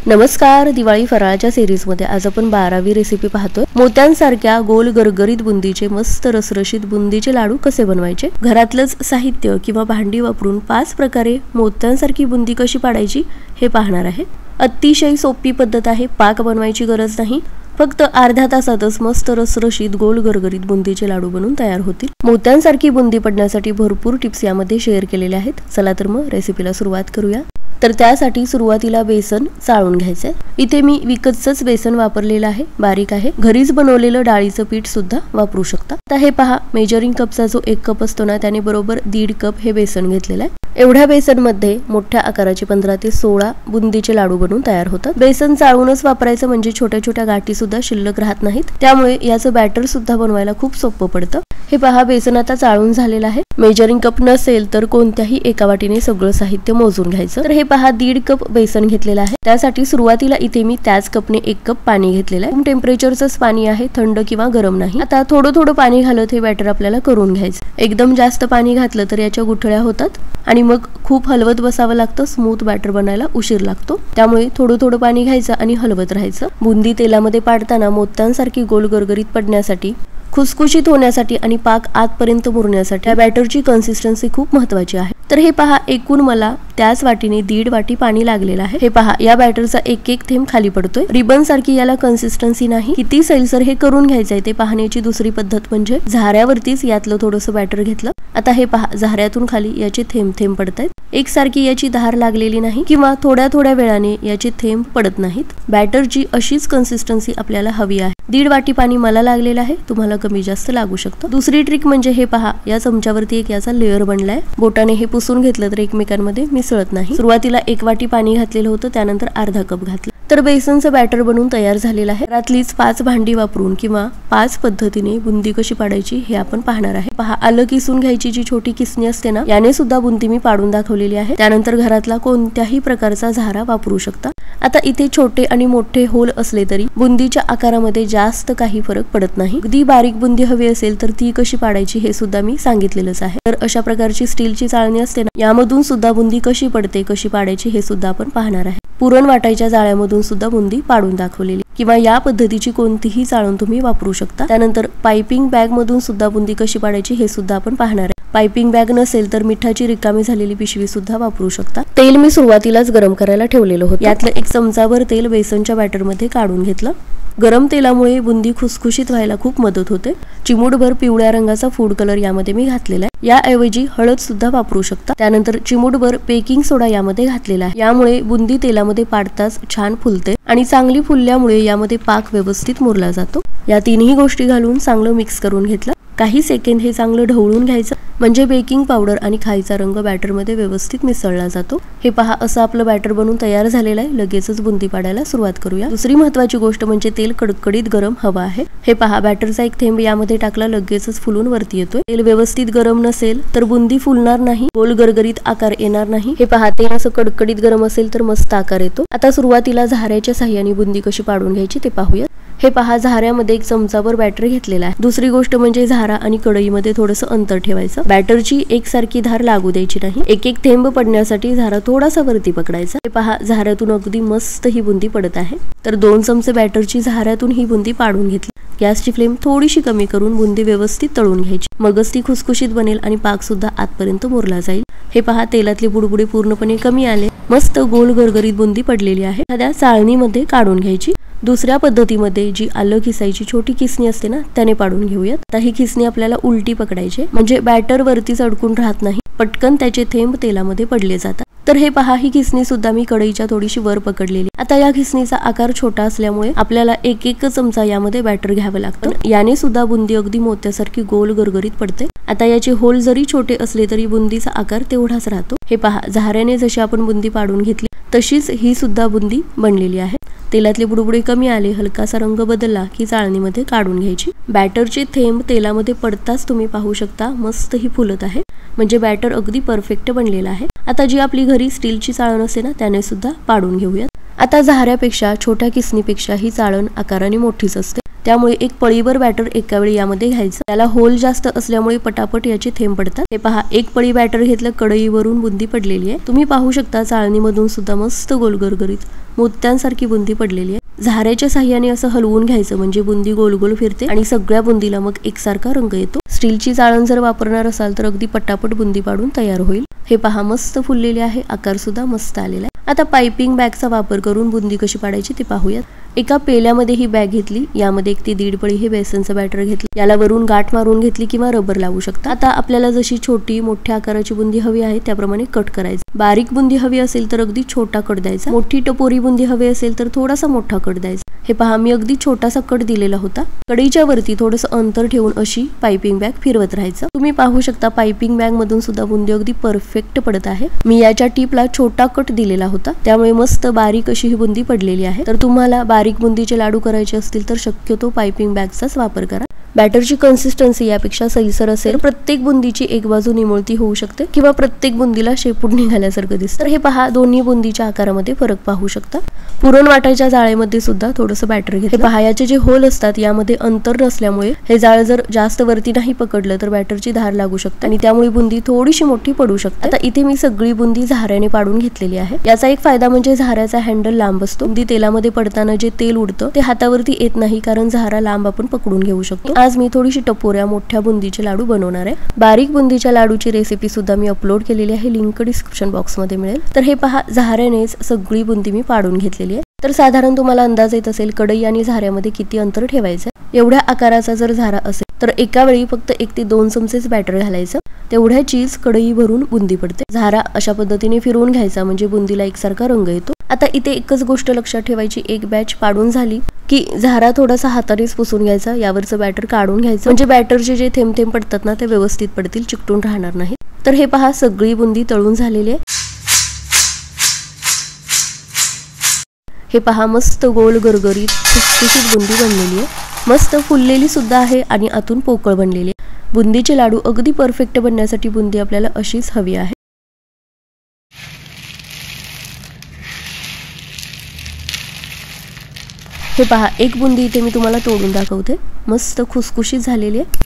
नमस्कार, दिवाळी फराळाच्या सिरीजमध्ये आज आपण 12वी रेसिपी पाहतोय। मोत्यांसारख्या गोल गरगरीत बुंदीचे मस्त रसरशीत बुंदीचे लाडू कसे बनवायचे। घरातलंच साहित्य किंवा भांडी वापरून 5 प्रकारे मोत्यांसारखी बुंदी कशी पाडायची हे पाहणार आहे। अतिशय सोपी पद्धत आहे, पाक बनवायची गरज नाही। फक्त अर्ध्या तासातच मस्त रसरशीत गोल गरगरीत बुंदीचे लाडू बनून तयार होतील। मोत्यांसारखी बुंदी पडण्यासाठी भरपूर टिप्स यामध्ये शेअर केलेले आहेत। चला तर मग रेसिपीला सुरुवात करूया। तर त्यासाठी सुरुवातीला बेसन चाळून घ्यायचे। इथे मी विकतचंच बेसन वापरलेलं आहे, बारीक आहे। घरीच बनवलेलं डाळीचं पीठ सुद्धा वापरू शकता। आता हे पहा, मेजरिंग कपचा जो 1 कप असतो ना, त्याने बरोबर 1.5 कप हे बेसन घेतलेलं आहे। एवढ्या बेसन मध्ये मोठ्या आकाराचे 15 ते 16 बुंदीचे लाडू बनवून तयार होतात। बेसन चाळूनच वापरायचं म्हणजे छोट्या छोट्या गाठी सुद्धा शिल्लक राहत नाहीत, त्यामुळे याचं बॅटर सुद्धा बनवायला खूप सोपं पडतं। हे पहा, बेसन आता चाळून झालेलं आहे। मेजरिंग कप नसेल तर कोणत्याही एका वाटीने सगळं साहित्य मोजून घ्यायचं। तर हे पहा, 1.5 कप बेसन घेतलेलं आहे। त्यासाठी सुरुवातीला इथे मी त्याच कपने 1 कप पाणी घेतलेलं आहे। टेम्परेचरचंच पाणी आहे, थंड किंवा गरम नाही। आता थोडं थोडं पाणी घालत हे बॅटर आपल्याला करून घ्यायचं। एकदम जास्त पाणी घातलं तर याच्या गुठळ्या होतात आणि मग खूप हलवत बसावं लागतं। स्मूथ बॅटर बनायला उशीर लागतो, त्यामुळे थोडं थोडं पाणी घ्यायचं आणि हलवत राहायचं। बुंदी तेलामध्ये पाडताना मोत्यांसारखी गोल गरगरीत पडण्यासाठी, खुसखुशीत होण्यासाठी आणि पाक आतपर्यंत मुरण्यासाठी या बॅटरची कन्सिस्टन्सी खूप महत्त्वाची आहे। तर हे पहा, एकूण मला त्याच वाटीने 1.5 वाटी पाणी लागलेलं आहे। हे पहा, या बॅटरचा एक एक थेंब खाली पडतोय। रिबन सारखी याला कन्सिस्टन्सी नाही। किती सैलसर हे करून घ्यायचंय ते पाहण्याची दुसरी पद्धत म्हणजे झाऱ्यावरतीच यातलं थोडंसं बॅटर घेतलं। आता हे पहा, झाऱ्यातून खाली याचे थेंब थेंब पडतायत। एकसारखी याची धार लागलेली नाही किंवा थोड्या थोड्या वेळाने याचे थेंब पडत नाहीत। बॅटरची अशीच कन्सिस्टन्सी आपल्याला हवी आहे। 1.5 वाटी पाणी मला लागलेलं आहे, तुम्हाला कमी जास्त लागू शकतं। दुसरी ट्रिक म्हणजे हे पहा, या चमच्यावरती एक याचा लेअर बनलाय। बोटाने हे पुसून घेतलं तर एकमेकांमध्ये मिसळत नाही। सुरुवातीला 1 वाटी पाणी घातलेलं होतं, त्यानंतर अर्धा कप घातलं। तर बेसनचं बॅटर बनवून तयार झालेलं आहे। रातलीच 5 भांडी वापरून किंवा 5 पद्धतीने बुंदी कशी पाडायची हे आपण पाहणार आहे। पहा, आलं किसून घ्यायची जी छोटी किसणी असते ना, याने सुद्धा बुंदी मी पाडून दाखवलेली आहे। त्यानंतर घरातला कोणत्याही प्रकारचा झारा वापरू शकता। आता इथे छोटे आणि मोठे होल असले तरी बुंदीच्या आकारामध्ये जास्त काही फरक पडत नाही। अगदी बारीक बुंदी हवी असेल तर ती कशी पाडायची हे सुद्धा मी सांगितलेलंच आहे। तर अशा प्रकारची स्टीलची चाळणी असते ना, यामधून सुद्धा बुंदी कशी पडते, कशी पाडायची हे सुद्धा आपण पाहणार आहे। पुरण वाटायच्या जाळ्यामधून सुद्धा बुंदी पाडून दाखवलेली, किंवा या पद्धतीची कोणतीही चाळण तुम्ही वापरू शकता। त्यानंतर पाइपिंग बॅग मधून सुद्धा बुंदी कशी पाडायची हे सुद्धा आपण पाहणार आहे। पाइपिंग बॅग नसेल तर मिठाची रिकामी झालेली पिशवी सुद्धा वापरू शकता। तेल मी सुरुवातीलाच गरम करायला ठेवलेलं होतं। यातलं 1 चमचाभर तेल बेसनच्या बॅटर मध्ये काढून घेतलं। गरम तेलामुळे बुंदी खुसखुशीत व्हायला खूप मदत होते। चिमूटभर पिवळ्या रंगाचा फूड कलर यामध्ये मी घातलेला आहे। याऐवजी हळद सुद्धा वापरू शकता। त्यानंतर चिमूटभर बेकिंग सोडा यामध्ये घातलेला आहे। यामुळे बुंदी तेलामध्ये पाडताच छान फुलते आणि चांगली फुलल्यामुळे यामध्ये पाक व्यवस्थित मुरला जातो। या तिन्ही गोष्टी घालून चांगलं मिक्स करून घेतलं। काही सेकंद हे चांगलं ढवळून घ्यायचं, म्हणजे बेकिंग पावडर आणि खायचा रंग बॅटर मध्ये व्यवस्थित मिसळला जातो। हे पहा, असं आपलं बॅटर बनून तयार झालेलं आहे। लगेचच बुंदी पाडायला सुरुवात करूया। दुसरी महत्त्वाची गोष्ट म्हणजे तेल कडकडीत गरम हवं आहे। हे पहा, बॅटरचा एक थेंब यामध्ये टाकला, लगेचच फुलून वरती येतोय। तेल व्यवस्थित गरम नसेल तर बुंदी फुलणार नाही, गोल गरगरीत आकार येणार नाही। हे पहा, तेल असं कडकडीत गरम असेल तर मस्त आकार येतो। आता सुरुवातीला झाऱ्याच्या साह्याने बुंदी कशी पाडून घ्यायची ते पाहूया। हे पहा, झाऱ्यामध्ये 1 चमचाभर बॅटर घेतलेला आहे। दुसरी गोष्ट म्हणजे झारा आणि कढईमध्ये थोडंसं अंतर ठेवायचं। बॅटरची एकसारखी धार लागू द्यायची नाही। एक एक थेंब पडण्यासाठी झारा थोडासा वरती पकडायचा। हे पहा, झाऱ्यातून अगदी मस्त ही बुंदी पडत आहे। तर 2 चमचे बॅटरची झाऱ्यातून ही बुंदी पाडून घेतली। गॅसची फ्लेम थोडीशी कमी करून बुंदी व्यवस्थित तळून घ्यायची, मगच ती खुसखुशीत बनेल आणि पाक सुद्धा आतपर्यंत मुरला जाईल। हे पहा, तेलातले बुडबुडे पूर्णपणे कमी आले, मस्त गोल गरगरीत बुंदी पडलेली आहे। एखाद्या चाळणीमध्ये काढून घ्यायची। दुसऱ्या पद्धतीमध्ये जी आलं किसायची छोटी किसणी असते ना, त्याने पाडून घेऊयात। आता ही किसणी आपल्याला उलटी पकडायची, म्हणजे बॅटर वरतीच अडकून राहत नाही, पटकन त्याचे थेंब तेलामध्ये पडले जातात। तर हे पहा, ही किसणी सुद्धा मी कढईच्या थोडीशी वर पकडलेली। आता या किसणीचा आकार छोटा असल्यामुळे आपल्याला 1 चमचा यामध्ये बॅटर घ्यावं लागतं। याने सुद्धा बुंदी अगदी मोत्यासारखी गोल गरगरीत पडते। आता याचे होल जरी छोटे असले तरी बुंदीचा आकार तेवढाच राहतो। हे पहा, झाऱ्याने जशी आपण बुंदी पाडून घेतली तशीच ही सुद्धा बुंदी बनलेली आहे। तेलातले बुडबुडे कमी आले, हलकासा रंग बदलला की चाळणीमध्ये काढून घ्यायची। बॅटरचे थेंब तेलामध्ये पडताच तुम्ही पाहू शकता मस्त ही फुलत आहे, म्हणजे बॅटर अगदी परफेक्ट बनलेला आहे। आता जी आपली घरी स्टीलची चाळण असते ना, त्याने सुद्धा पाडून घेऊयात। आता झाऱ्यापेक्षा छोट्या किसणीपेक्षा ही चाळण आकाराने मोठीच असते, त्यामुळे एक पळीभर बॅटर एका वेळी यामध्ये घ्यायचं। त्याला होल जास्त असल्यामुळे पटापट याचे थेंब पडतात। हे पहा, एक पळी बॅटर घेतलं, कढईवरून बुंदी पडलेली आहे। तुम्ही पाहू शकता चाळणीमधून सुद्धा मस्त गोल गरगरीत मोत्यांसारखी बुंदी पडलेली आहे। झाऱ्याच्या साह्याने असं हलवून घ्यायचं म्हणजे बुंदी गोल गोल फिरते आणि सगळ्या बुंदीला मग एकसारखा रंग येतो। स्टीलची चाळण जर वापरणार असाल तर अगदी पटापट बुंदी पाडून तयार होईल। हे पहा, मस्त फुललेले आहे, आकार सुद्धा मस्त आलेला आहे। आता पाइपिंग बॅगचा वापर करून बुंदी कशी पाडायची ते पाहूयात। एका पेल्यामध्ये ही बॅग घेतली, यामध्ये 1 ते 1.5 पळी हे बेसनचं बॅटर घेतलं, याला वरून गाठ मारून घेतली किंवा रबर लावू शकता। आता आपल्याला जशी छोटी मोठ्या आकाराची बुंदी हवी आहे त्याप्रमाणे कट करायचं। बारीक बुंदी हवी असेल तर अगदी छोटा कट द्यायचा, मोठी टपोरी बुंदी हवी असेल तर थोडासा मोठा कट द्यायचा। हे पहा, मी अगदी छोटासा कट दिलेला होता। कढईच्या वरती थोडंसं अंतर ठेवून अशी पाइपिंग बॅग फिरवत राहायचं। तुम्ही पाहू शकता पाइपिंग बॅग मधून सुद्धा बुंदी अगदी परफेक्ट पडत आहे। मी याच्या टिपला छोटा कट दिलेला होता, त्यामुळे मस्त बारीक अशी ही बुंदी पडलेली आहे। तर तुम्हाला बारीक बुंदीचे लाडू करायचे असतील तर शक्यतो पाइपिंग बॅगचाच वापर करा। बॅटरची कन्सिस्टन्सी यापेक्षा सैलसर असेल, प्रत्येक बुंदीची एक बाजू निमुळती होऊ शकते किंवा प्रत्येक बुंदीला शेपूट निघाल्यासारखं दिसतं। तर हे पहा, दोन्ही बुंदीच्या आकारामध्ये फरक पाहू शकता। पुरण वाटायच्या जाळेमध्ये सुद्धा थोडंसं बॅटर घेतलं। पहा, याचे जे होल असतात यामध्ये अंतर नसल्यामुळे हे जाळ जर जास्त वरती नाही पकडलं तर बॅटरची धार लागू शकते आणि त्यामुळे बुंदी थोडीशी मोठी पडू शकते। आता इथे मी सगळी बुंदी झाऱ्याने पाडून घेतलेली आहे। याचा एक फायदा म्हणजे झाऱ्याचा हँडल लांब असतो। बुंदी तेलामध्ये पडताना जे तेल उडतं ते हातावरती येत नाही, कारण झारा लांब आपण पकडून घेऊ शकतो। आज मी थोडीशी टपोऱ्या मोठ्या बुंदीचे लाडू बनवणार आहे। बारीक बुंदीच्या लाडूची रेसिपी सुद्धा मी अपलोड केलेली आहे, लिंक डिस्क्रिप्शन बॉक्स मध्ये मिळेल। तर हे पहा, झाऱ्यानेच सगळी बुंदी मी पाडून घेतलेली आहे। तर साधारण तुम्हाला अंदाज येत असेल कढई आणि झाऱ्यामध्ये किती अंतर ठेवायचं। एवढ्या आकाराचा जर झारा असेल तर एका वेळी फक्त 1 ते 2 चमचेच बॅटर घालायचं, तेवढ्याचीच कढई भरून बुंदी पडते। झारा अशा पद्धतीने फिरवून घ्यायचा म्हणजे बुंदीला एकसारखा रंग येतो। आता इथे एकच गोष्ट लक्षात ठेवायची, एक बॅच पाडून झाली की झारा थोडासा हातानेच पुसून घ्यायचा, यावरचं बॅटर काढून घ्यायचं म्हणजे बॅटरचे जे थेंब थेंब पडतात ना ते व्यवस्थित पडतील, चिकटून राहणार नाही। तर हे पहा, सगळी बुंदी तळून झालेली आहे। हे पहा, मस्त गोल गरगरीत खुसखुशीत बुंदी बनलेली आहे, मस्त फुललेली सुद्धा आहे आणि आतून पोकळ बनलेली आहे। बुंदीचे लाडू अगदी परफेक्ट बनण्यासाठी बुंदी आपल्याला अशीच हवी आहे। हे पहा, एक बुंदी इथे मी तुम्हाला तोडून दाखवते, मस्त खुसखुशीत झालेली आहे।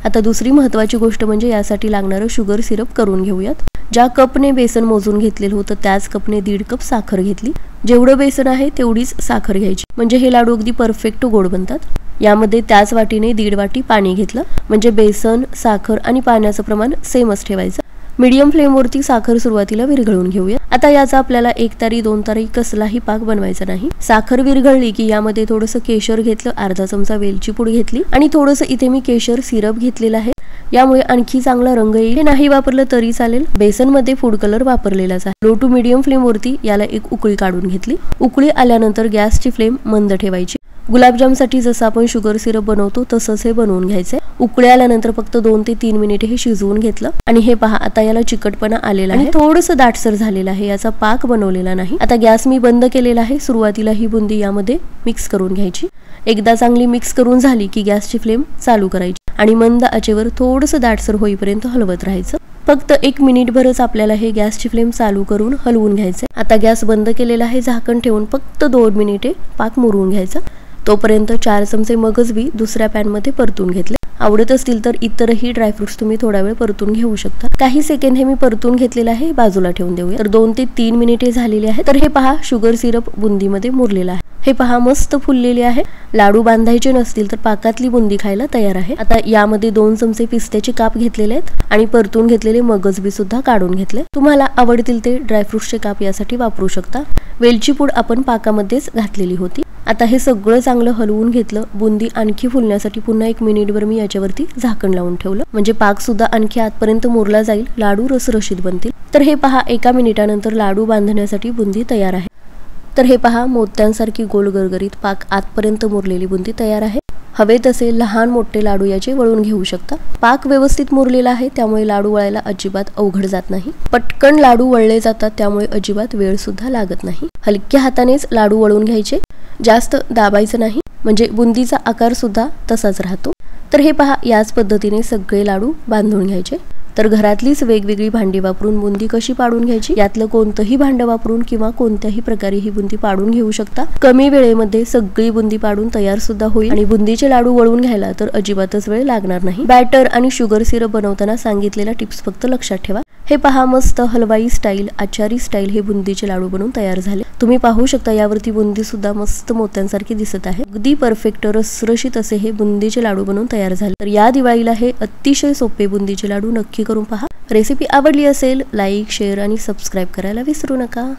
आता दुसरी महत्त्वाची गोष्ट म्हणजे यासाठी लागणारं शुगर सिरप करून घेऊयात। ज्या कपने बेसन मोजून घेतलेलं होतं त्याच कपने 1.5 कप साखर घेतली। जेवढं बेसन आहे तेवढीच साखर घ्यायची म्हणजे हे लाडू अगदी परफेक्ट गोड बनतात। यामध्ये त्याच वाटीने 1.5 वाटी पाणी घेतलं म्हणजे बेसन, साखर आणि पाण्याचं प्रमाण सेमच ठेवायचं। मीडियम फ्लेमवरती साखर सुरुवातीला विरघळून घेऊया। आता याचा आपल्याला 1 तारी 2 तारी कसलाही पाक बनवायचा नाही। साखर विरघळली की यामध्ये थोडंसं केशर घेतलं, अर्धा चमचा वेलची पूड घेतली आणि थोडंसं इथे मी केशर सिरप घेतलेलं आहे, यामुळे आणखी चांगला रंग येईल। हे नाही वापरलं तरी चालेल, बेसन मध्ये फूड कलर वापरलेलाच आहे। लो टू मीडियम फ्लेम वरती याला एक उकळी काढून घेतली। उकळी आल्यानंतर गॅसची फ्लेम मंद ठेवायची। गुलाबजामसाठी जसं आपण शुगर सिरप बनवतो तसंच हे बनवून घ्यायचंय। उकळी आल्यानंतर फक्त 2 ते 3 मिनिटे हे शिजवून घेतलं आणि हे पहा, आता याला चिकटपणा आलेला आहे, थोडंसं दाटसर झालेलं आहे, याचा पाक बनवलेला नाही। आता गॅस मी बंद केलेला आहे। सुरुवातीला ही बुंदी यामध्ये मिक्स करून घ्यायची। एकदा चांगली मिक्स करून झाली की गॅसची फ्लेम चालू करायची आणि मंद आचेवर थोडंसं दाटसर होईपर्यंत हलवत राहायचं। फक्त 1 मिनिटभरच आपल्याला हे गॅसची फ्लेम चालू करून हलवून घ्यायचे। आता गॅस बंद केलेला आहे, झाकण ठेवून फक्त 2 मिनिटे पाक मुरवून घ्यायचा। तोपर्यंत 4 चमचे मगज बी दुसऱ्या पॅन मध्ये परतून घेतले। आवडत असतील तर इतरही ड्रायफ्रुट्स तुम्ही थोडा वेळ परतून घेऊ शकता। काही सेकंद हे मी परतून घेतलेलं आहे, बाजूला ठेवून देऊया। तर 2 ते 3 मिनिटे झालेली आहे। तर हे पहा, शुगर सिरप बुंदीमध्ये मुरलेला आहे। हे पहा, मस्त फुललेली आहे। लाडू बांधायचे नसतील तर पाकातली बुंदी खायला तयार आहे। आता यामध्ये 2 चमचे पिस्त्याचे काप घेतलेले आहेत आणि परतून घेतलेले मगज बी सुद्धा काढून घेतले। तुम्हाला आवडतील ते ड्रायफ्रुट्सचे काप यासाठी वापरू शकता। वेलची पूड आपण पाकामध्येच घातलेली होती। आता हे सगळं चांगलं हलवून घेतलं। बुंदी आणखी फुलण्यासाठी पुन्हा 1 मिनिटभर मी याच्यावरती झाकण लावून ठेवलं म्हणजे पाक सुद्धा आणखी आतपर्यंत मुरला जाईल, लाडू रसरशीत बनतील। तर हे पहा, 1 मिनिटानंतर लाडू बांधण्यासाठी बुंदी तयार आहे। तर हे पहा, मोत्यांसारखी गोल गरगरीत पाक आतपर्यंत मुरलेली बुंदी तयार आहे। हवे तसे लहान मोठे लाडू याचे वळून घेऊ शकता। पाक व्यवस्थित मुरलेला आहे, त्यामुळे लाडू वळायला अजिबात अवघड जात नाही। पटकन लाडू वळले जातात, त्यामुळे अजिबात वेळ सुद्धा लागत नाही। हलक्या हातानेच लाडू वळून घ्यायचे, जास्त दाबायचं नाही म्हणजे बुंदीचा आकार सुद्धा तसाच राहतो। तर हे पहा, याच पद्धतीने सगळे लाडू बांधून घ्यायचे। तर घरातलीच वेगवेगळी भांडी वापरून बुंदी कशी पाडून घ्यायची, यातलं कोणतंही भांड वापरून किंवा कोणत्याही प्रकारे ही बुंदी पाडून घेऊ शकता। कमी वेळेमध्ये सगळी बुंदी पाडून तयार सुद्धा होईल आणि बुंदीचे लाडू वळून घ्यायला तर अजिबातच वेळ लागणार नाही। बॅटर आणि शुगर सिरप बनवताना सांगितलेल्या टिप्स फक्त लक्षात ठेवा। हे पहा, मस्त हलवाई स्टाईल, आचारी स्टाईल हे बुंदीचे लाडू बनवून तयार झाले। तुम्ही पाहू शकता यावरती बुंदी सुद्धा मस्त मोत्यांसारखी दिसत आहे। अगदी परफेक्ट रसरशीत असे हे बुंदीचे लाडू बनवून तयार झाले। तर या दिवाळीला हे अतिशय सोपे बुंदीचे लाडू नक्की करून पहा। रेसिपी आवडली असेल लाईक, शेअर आणि सबस्क्राईब करायला विसरू नका।